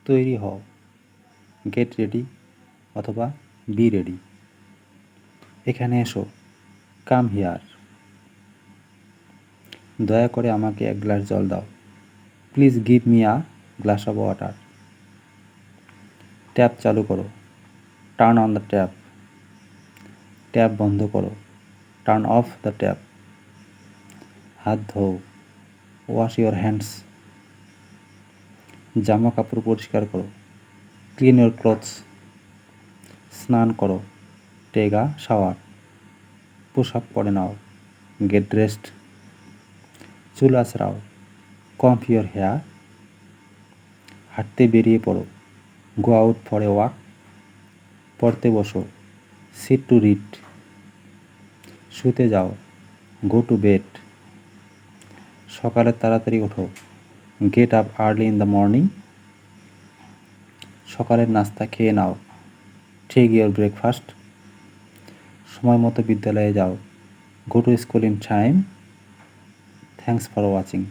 তৈরি হও, get ready অথবা বি রেডি। এখানে এসো, কাম হিয়ার। দয়া করে আমাকে এক গ্লাস জল দাও, please give me a glass of water. Tap চালু করো, turn on the tap. Tap বন্ধ করো, টার্ন অফ দ্য ট্যাপ। হাত ধোও, ওয়াশ ইউর হ্যান্ডস। জামা কাপড় পরিষ্কার করো, ক্লিন ইউর ক্লথস। স্নান করো, টেক আ শাওয়ার। পোশাক পরে নাও, গেট ড্রেসড। চুল আঁচড়াও, কম্ব ইউর হেয়ার। হাঁটতে বেরিয়ে পড়ো, go out for a walk. পড়তে বসো, সিট টু রিড। শুতে যাও, গো টু বেড। সকালে তাড়াতাড়ি ওঠো, get up early in the morning. সকালের নাস্তা খেয়ে নাও, টেক ইউর ব্রেকফাস্ট। সময় মতো বিদ্যালয়ে যাও, go to school in time. Thanks for watching.